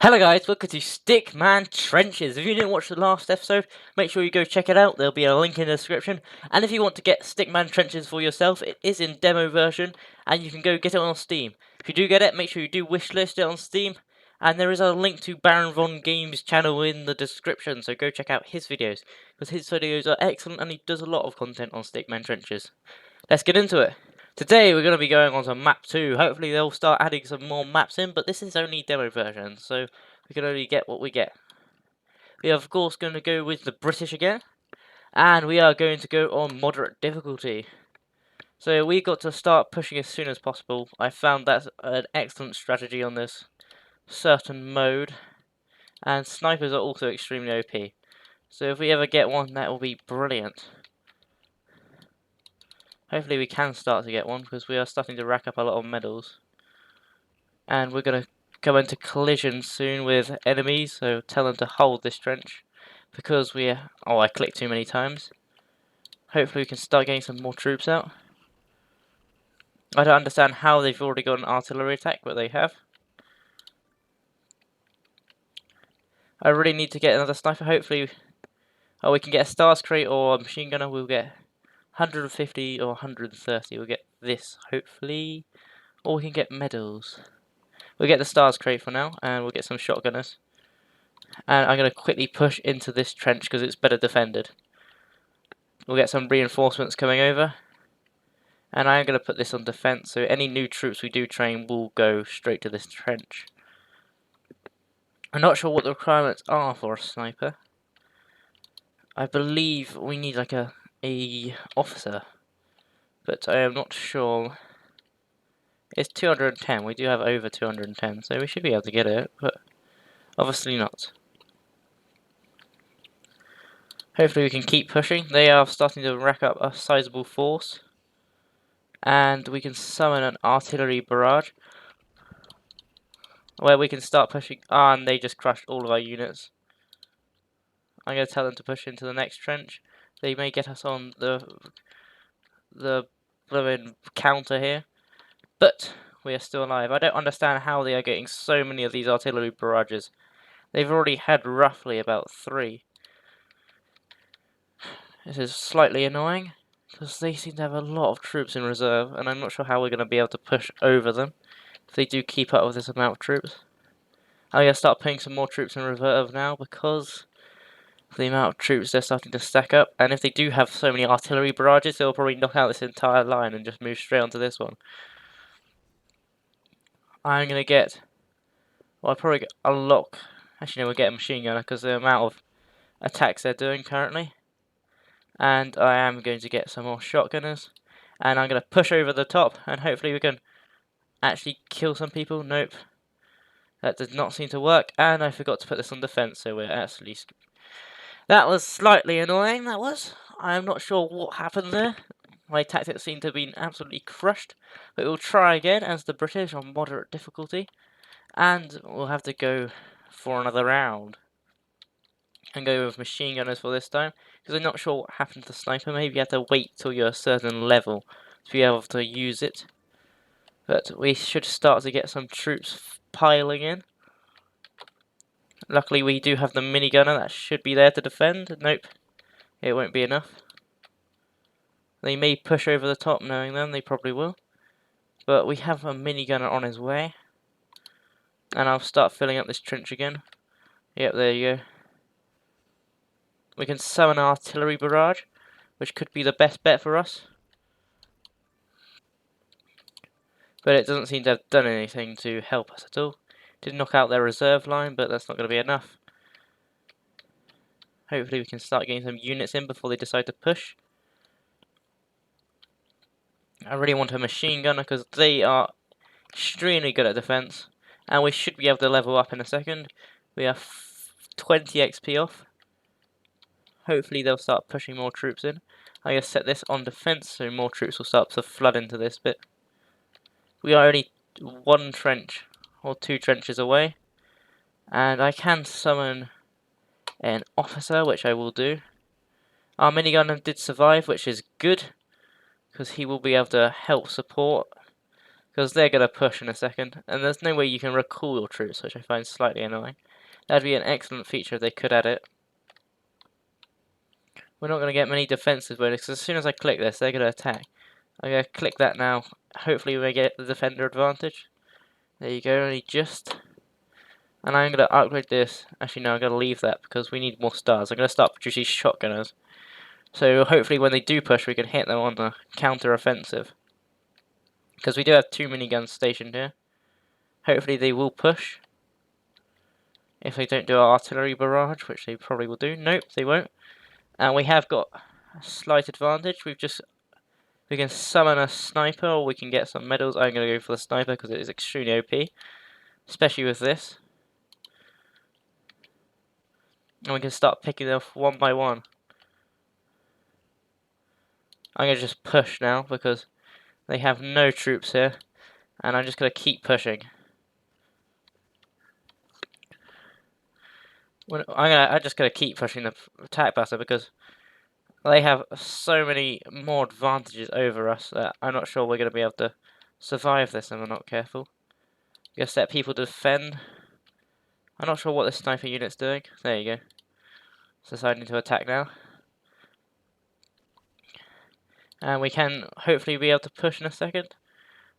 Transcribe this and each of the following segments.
Hello guys, welcome to Stickman Trenches. If you didn't watch the last episode, make sure you go check it out. There'll be a link in the description. And if you want to get Stickman Trenches for yourself, it is in demo version, and you can go get it on Steam. If you do get it, make sure you do wishlist it on Steam. And there is a link to Baron Von Games' channel in the description, so go check out his videos, because his videos are excellent and he does a lot of content on Stickman Trenches. Let's get into it. Today we're going to be going on to map 2. Hopefully they'll start adding some more maps in, but this is only demo version, so we can only get what we get. We are of course going to go with the British again, and we are going to go on moderate difficulty. So we got to start pushing as soon as possible. I found that's an excellent strategy on this certain mode, and snipers are also extremely OP. So if we ever get one, that will be brilliant. Hopefully we can start to get one, because we are starting to rack up a lot of medals. And we're going to come into collision soon with enemies, so tell them to hold this trench. Because we are... Oh, I clicked too many times. Hopefully we can start getting some more troops out. I don't understand how they've already got an artillery attack, but they have. I really need to get another sniper, hopefully... Oh, we can get a stars crate or a machine gunner, we'll get 150 or 130, we'll get this, hopefully. Or we can get medals. We'll get the stars crate for now, and we'll get some shotgunners. And I'm going to quickly push into this trench because it's better defended. We'll get some reinforcements coming over. And I'm going to put this on defense, so any new troops we do train will go straight to this trench. I'm not sure what the requirements are for a sniper. I believe we need like a officer, but I am not sure. It's 210, we do have over 210, so we should be able to get it, but obviously not. Hopefully we can keep pushing. They are starting to rack up a sizable force. And we can summon an artillery barrage where we can start pushing. Ah, and they just crushed all of our units. I'm going to tell them to push into the next trench. They may get us on the blooming counter here, but we are still alive. I don't understand how they are getting so many of these artillery barrages. They've already had roughly about 3. This is slightly annoying, because they seem to have a lot of troops in reserve, and I'm not sure how we're going to be able to push over them if they do keep up with this amount of troops. I'm going to start putting some more troops in reserve now, because of the amount of troops they're starting to stack up, and if they do have so many artillery barrages, they'll probably knock out this entire line and just move straight onto this one. I'm going to get... Well, I'll probably unlock... Actually, no, we'll get a machine gunner, because the amount of attacks they're doing currently. And I am going to get some more shotgunners. And I'm going to push over the top, and hopefully we can actually kill some people. Nope. That did not seem to work, and I forgot to put this on defense, so we're actually... That was slightly annoying, that was. I'm not sure what happened there. My tactics seem to have been absolutely crushed. But we'll try again as the British on moderate difficulty. And we'll have to go for another round. And go with machine gunners for this time. Because I'm not sure what happened to the sniper. Maybe you have to wait till you're a certain level to be able to use it. But we should start to get some troops piling in. Luckily we do have the minigunner that should be there to defend. Nope, it won't be enough. They may push over the top, knowing them, they probably will. But we have a minigunner on his way. And I'll start filling up this trench again. Yep, there you go. We can summon an artillery barrage, which could be the best bet for us. But it doesn't seem to have done anything to help us at all. Did knock out their reserve line, but that's not going to be enough. Hopefully we can start getting some units in before they decide to push. I really want a machine gunner because they are extremely good at defense. And we should be able to level up in a second. We are 20 XP off. Hopefully they'll start pushing more troops in. I'm going to set this on defense so more troops will start to flood into this bit. We are only 1 trench or 2 trenches away. And I can summon an officer, which I will do. Our minigunner did survive, which is good, because he will be able to help support. because they're going to push in a second, and there's no way you can recall your troops, which I find slightly annoying. That'd be an excellent feature if they could add it. We're not going to get many defensive bonus, because as soon as I click this, they're going to attack. I'm going to click that now. Hopefully we get the defender advantage. There you go, only just. And I'm going to upgrade this. Actually, no, I'm going to leave that because we need more stars. I'm going to start producing shotgunners. So hopefully when they do push, we can hit them on the counter-offensive. Because we do have 2 miniguns stationed here. Hopefully they will push. If they don't do our artillery barrage, which they probably will do. Nope, they won't. And we have got a slight advantage. We can summon a sniper, or we can get some medals. I'm going to go for the sniper because it is extremely OP. Especially with this. And we can start picking them off one by one. I'm going to just push now because they have no troops here. And I'm just going to keep pushing. I'm just going to keep pushing the attack button because they have so many more advantages over us that I'm not sure we're going to be able to survive this if we're not careful. I'm going to set people to defend. I'm not sure what this sniper unit's doing. There you go. It's deciding to attack now. And we can hopefully be able to push in a second.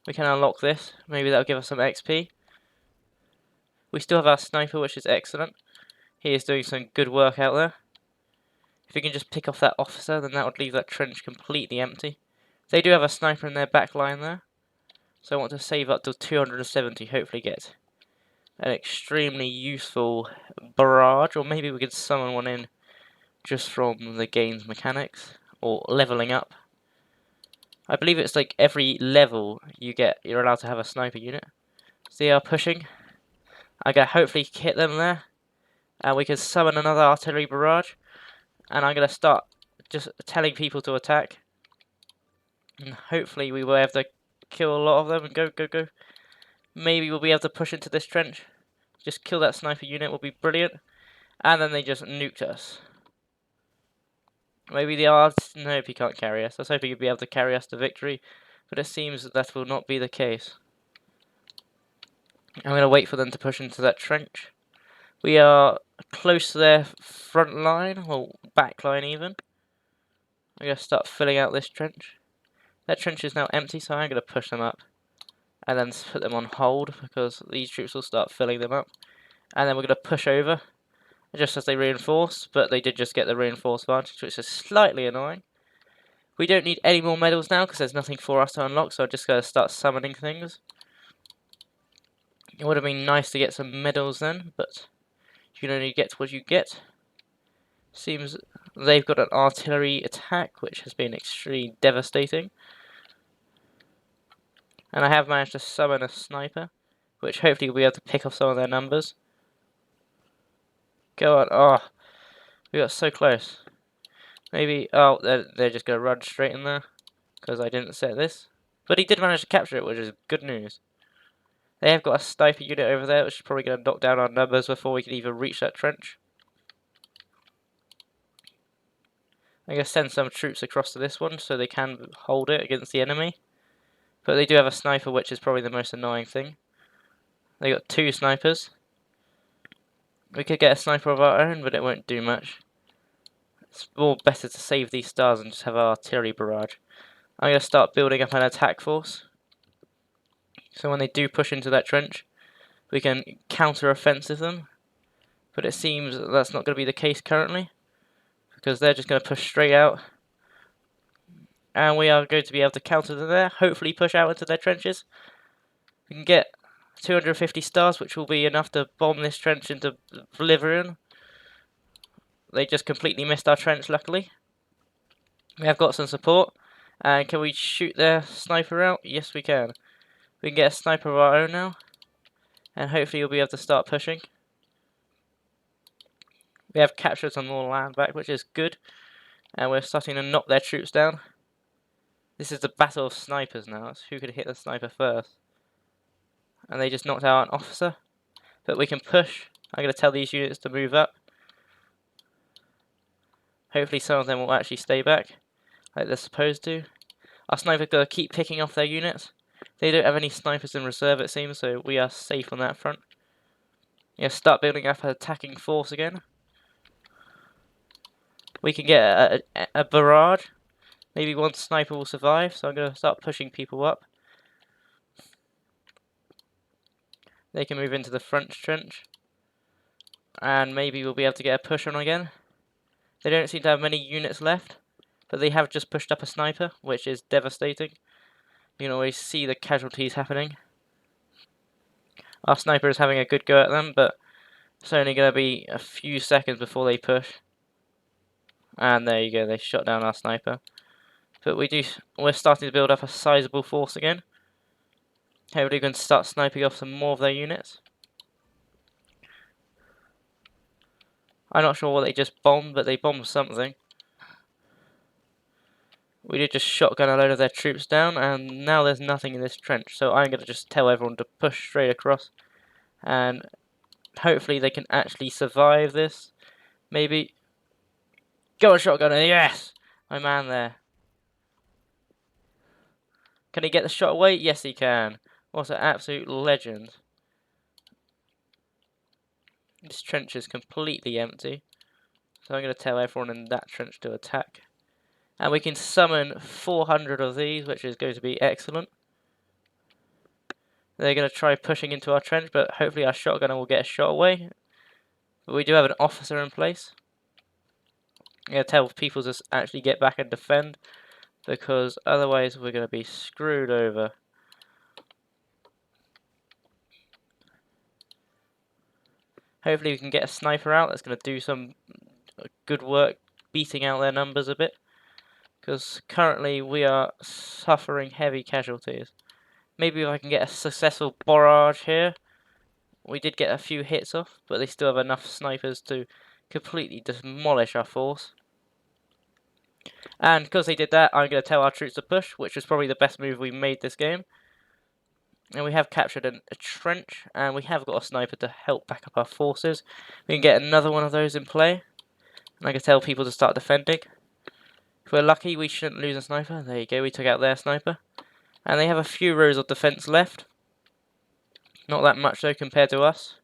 We can unlock this. Maybe that'll give us some XP. We still have our sniper, which is excellent. He is doing some good work out there. If we can just pick off that officer, then that would leave that trench completely empty. They do have a sniper in their back line there. So I want to save up to 270, hopefully get an extremely useful barrage. Or maybe we could summon one in just from the game's mechanics. Or leveling up. I believe it's like every level you're allowed to have a sniper unit. So they are pushing. I'm going to hopefully hit them there. And we can summon another artillery barrage. And I'm going to start just telling people to attack. And hopefully we will have to kill a lot of them and go, go, go. Maybe we'll be able to push into this trench. Just kill that sniper unit will be brilliant. And then they just nuked us. Maybe the odds... Nope, he can't carry us. I was hoping he'd be able to carry us to victory. But it seems that will not be the case. I'm going to wait for them to push into that trench. We are close to their front line, or back line even. I'm going to start filling out this trench. That trench is now empty, so I'm going to push them up. And then put them on hold, because these troops will start filling them up. And then we're going to push over, just as they reinforce, but they did just get the reinforced advantage, which is slightly annoying. We don't need any more medals now, because there's nothing for us to unlock, so I'm just going to start summoning things. It would have been nice to get some medals then, but you can only get what you get. Seems they've got an artillery attack, which has been extremely devastating. And I have managed to summon a sniper, which hopefully will be able to pick off some of their numbers. Go on. Oh, we got so close. Maybe, oh, they're just going to run straight in there, because I didn't set this. But he did manage to capture it, which is good news. They have got a sniper unit over there, which is probably going to knock down our numbers before we can even reach that trench. I'm going to send some troops across to this one, so they can hold it against the enemy. But they do have a sniper, which is probably the most annoying thing. They got 2 snipers. We could get a sniper of our own, but it won't do much. It's more better to save these stars and just have our artillery barrage. I'm going to start building up an attack force. So when they do push into that trench, we can counter-offensive them. But it seems that's not going to be the case currently, because they're just going to push straight out. And we are going to be able to counter them there, hopefully push out into their trenches. We can get 250 stars, which will be enough to bomb this trench into oblivion. They just completely missed our trench, luckily. We have got some support. And can we shoot their sniper out? Yes, we can. We can get a sniper of our own now. And hopefully we'll be able to start pushing. We have captured some more land back, which is good. And we're starting to knock their troops down. This is the battle of snipers now. It's who can hit the sniper first. And they just knocked out an officer. But we can push. I'm going to tell these units to move up. Hopefully some of them will actually stay back, like they're supposed to. Our sniper's going to keep picking off their units. They don't have any snipers in reserve, it seems, so we are safe on that front. Yeah, start building up an attacking force again. We can get a barrage. Maybe one sniper will survive, so I'm going to start pushing people up. They can move into the front trench. And maybe we'll be able to get a push on again. They don't seem to have many units left, but they have just pushed up a sniper, which is devastating. You can always see the casualties happening. Our sniper is having a good go at them, but it's only going to be a few seconds before they push. And there you go, they shot down our sniper. But we're starting to build up a sizable force again. Hopefully we can start sniping off some more of their units. I'm not sure what they just bombed, but they bombed something. We did just shotgun a load of their troops down, and now there's nothing in this trench. So I'm going to just tell everyone to push straight across. And hopefully they can actually survive this. Maybe. Go on, shotgunner, yes! My man there. Can he get the shot away? Yes, he can. What an absolute legend. This trench is completely empty. So I'm going to tell everyone in that trench to attack. And we can summon 400 of these, which is going to be excellent. They're going to try pushing into our trench, but hopefully our shotgunner will get a shot away. But we do have an officer in place. I'm going to tell people to actually get back and defend, because otherwise we're going to be screwed over. Hopefully we can get a sniper out that's going to do some good work beating out their numbers a bit, because currently we are suffering heavy casualties. Maybe if I can get a successful barrage here. We did get a few hits off, but they still have enough snipers to completely demolish our force. And because they did that, I'm going to tell our troops to push, which was probably the best move we made this game. And we have captured a trench, and we have got a sniper to help back up our forces. We can get another one of those in play. And I can tell people to start defending. If we're lucky, we shouldn't lose a sniper. There you go, we took out their sniper. And they have a few rows of defense left. Not that much though compared to us,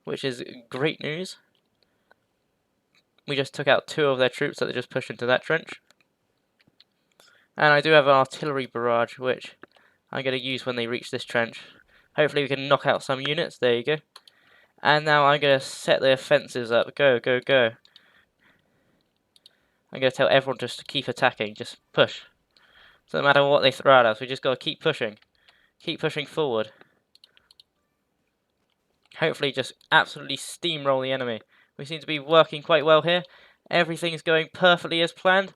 which is great news. We just took out 2 of their troops that they just pushed into that trench. And I do have an artillery barrage, which I'm going to use when they reach this trench. Hopefully we can knock out some units. There you go. And now I'm going to set the offensives up. Go, go, go. I'm going to tell everyone just to keep attacking. Just push. Doesn't matter what they throw at us. We just got to keep pushing. Keep pushing forward. Hopefully just absolutely steamroll the enemy. We seem to be working quite well here. Everything's going perfectly as planned.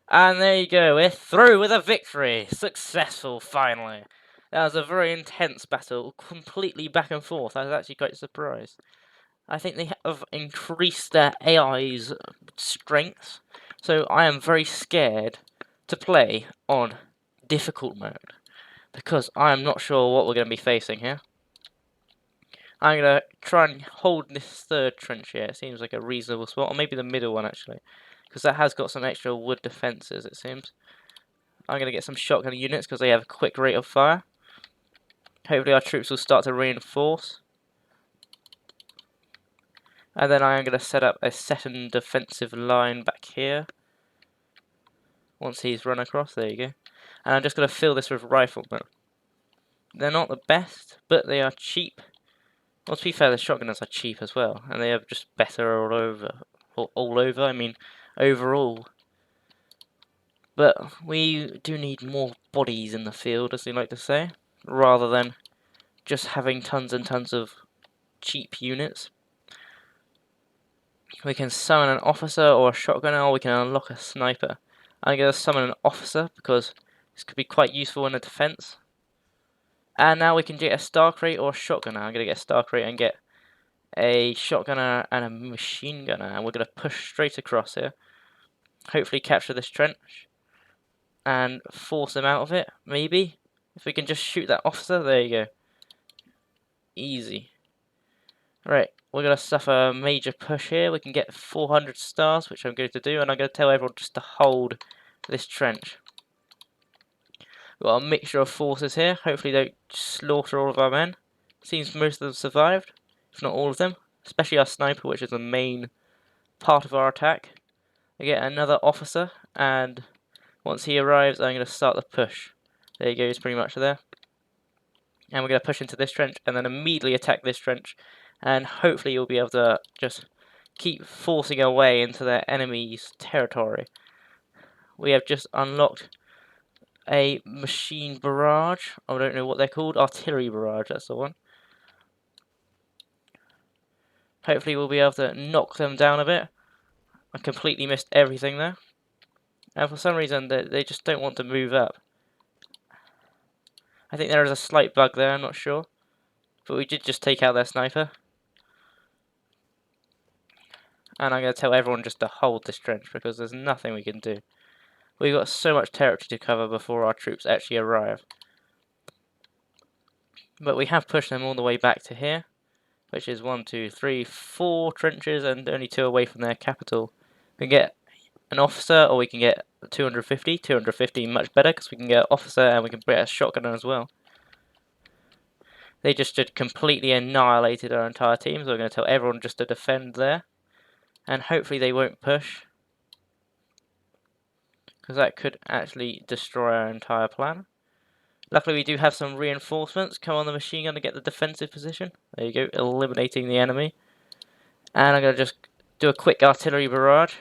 And there you go, we're through with a victory! Successful, finally! That was a very intense battle, completely back and forth. I was actually quite surprised. I think they have increased their AI's strengths, so I am very scared to play on difficult mode, because I am not sure what we're going to be facing here. I'm going to try and hold this third trench here. It seems like a reasonable spot, or maybe the middle one actually, because that has got some extra wood defences, it seems. I'm going to get some shotgun units because they have a quick rate of fire. Hopefully our troops will start to reinforce. And then I am going to set up a second defensive line back here. Once he's run across, there you go. And I'm just going to fill this with riflemen. They're not the best, but they are cheap. Well, to be fair, the shotgunners are cheap as well, and they are just better all over. All over, I mean, overall. But we do need more bodies in the field, as they like to say, rather than just having tons and tons of cheap units. We can summon an officer or a shotgunner, or we can unlock a sniper. I'm going to summon an officer because this could be quite useful in a defense. And now we can get a star crate or a shotgunner. I'm going to get a star crate and get a shotgunner and a machine gunner, and we're going to push straight across here. Hopefully capture this trench and force them out of it, maybe. If we can just shoot that officer, there you go. Easy. Right, we're going to suffer a major push here. We can get 400 stars, which I'm going to do, and I'm going to tell everyone just to hold this trench. We've got a mixture of forces here. Hopefully they don't slaughter all of our men. Seems most of them survived, if not all of them. Especially our sniper, which is the main part of our attack. I get another officer, and once he arrives, I'm going to start the push. There he goes, pretty much there. And we're going to push into this trench, and then immediately attack this trench. And hopefully you'll be able to just keep forcing our way into their enemy's territory. We have just unlocked a machine barrage. I don't know what they're called. Artillery barrage, that's the one. Hopefully we'll be able to knock them down a bit. I completely missed everything there. And for some reason, they just don't want to move up. I think there is a slight bug there, I'm not sure. But we did just take out their sniper. And I'm going to tell everyone just to hold this trench, because there's nothing we can do. We've got so much territory to cover before our troops actually arrive. But we have pushed them all the way back to here, which is 1, 2, 3, 4 trenches, and only 2 away from their capital. We can get an officer, or we can get 250. 250 much better, because we can get an officer and we can get a shotgunner as well. They just completely annihilated our entire team, so we're going to tell everyone just to defend there. And hopefully they won't push, because that could actually destroy our entire plan. Luckily we do have some reinforcements come on the machine gun to get the defensive position. There you go, eliminating the enemy. And I'm going to just do a quick artillery barrage.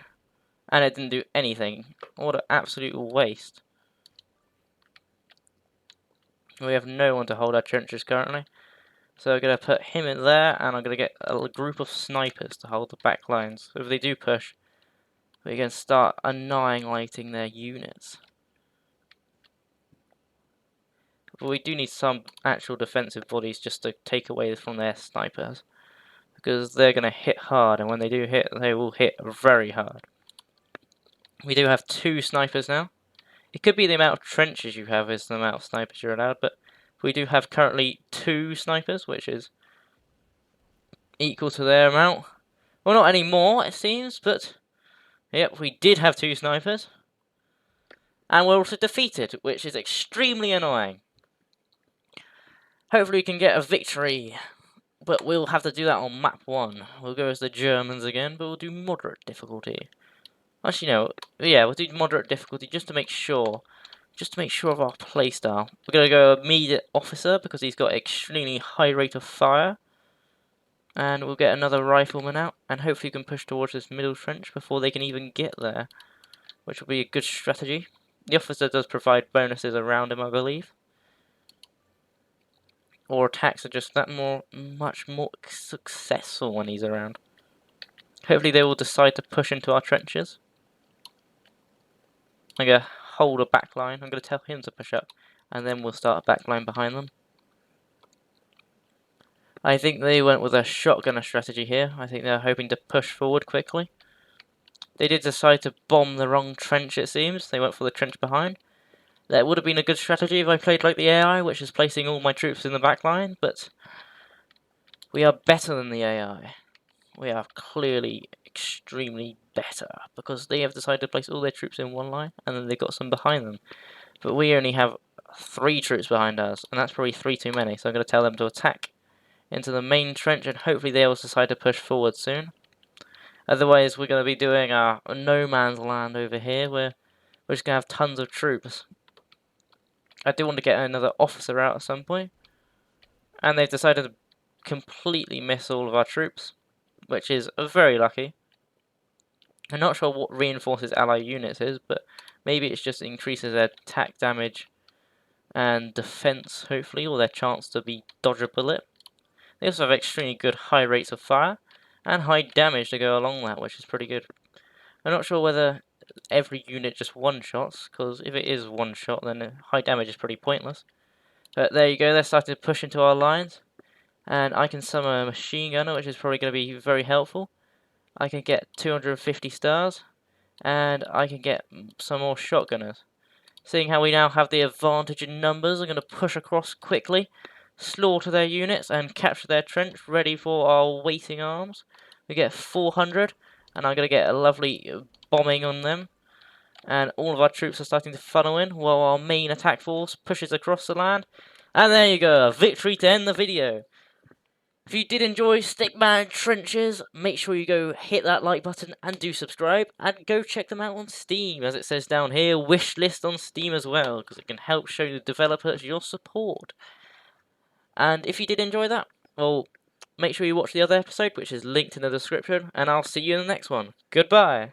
And it didn't do anything. What an absolute waste. We have no one to hold our trenches currently. So I'm going to put him in there, and I'm going to get a group of snipers to hold the back lines. So if they do push, we can start annihilating their units. But we do need some actual defensive bodies just to take away from their snipers. Because they're going to hit hard, and when they do hit, they will hit very hard. We do have 2 snipers now. It could be the amount of trenches you have is the amount of snipers you're allowed, but we do have currently 2 snipers, which is equal to their amount. Well, not anymore, it seems, but yep, we did have 2 snipers. And we're also defeated, which is extremely annoying. Hopefully we can get a victory, but we'll have to do that on map 1. We'll go as the Germans again, but we'll do moderate difficulty. Actually, no, yeah, we'll do moderate difficulty just to make sure. Just to make sure of our playstyle. We're going to go immediate officer because he's got extremely high rate of fire. And we'll get another rifleman out. And hopefully we can push towards this middle trench before they can even get there. Which will be a good strategy. The officer does provide bonuses around him, I believe. Or attacks are just that much more successful when he's around. Hopefully they will decide to push into our trenches. I'm going to hold a back line. I'm going to tell him to push up, and then we'll start a back line behind them. I think they went with a shotgunner strategy here. I think they're hoping to push forward quickly. They did decide to bomb the wrong trench, it seems. They went for the trench behind. That would have been a good strategy if I played like the AI, which is placing all my troops in the back line, but we are better than the AI. We are clearly extremely better, because they have decided to place all their troops in one line, and then they've got some behind them. But we only have 3 troops behind us, and that's probably 3 too many, so I'm going to tell them to attack into the main trench, and hopefully they will decide to push forward soon. Otherwise, we're going to be doing a no man's land over here, where we're just going to have tons of troops. I do want to get another officer out at some point, and they've decided to completely miss all of our troops, which is very lucky. I'm not sure what reinforces ally units is, but maybe it just increases their attack damage and defense, hopefully, or their chance to dodge a bullet. They also have extremely good high rates of fire and high damage to go along that, which is pretty good. I'm not sure whether every unit just one-shots, because if it is one-shot, then high damage is pretty pointless. But there you go, they're starting to push into our lines, and I can summon a machine gunner, which is probably going to be very helpful. I can get 250 stars, and I can get some more shotgunners. Seeing how we now have the advantage in numbers, I'm going to push across quickly, slaughter their units, and capture their trench, ready for our waiting arms. We get 400, and I'm going to get a lovely bombing on them. and all of our troops are starting to funnel in while our main attack force pushes across the land. And there you go, a victory to end the video. If you did enjoy Stickman Trenches, make sure you go hit that like button and do subscribe, and go check them out on Steam, as it says down here, wishlist on Steam as well, because it can help show the developers your support. And if you did enjoy that, well, make sure you watch the other episode, which is linked in the description, and I'll see you in the next one. Goodbye!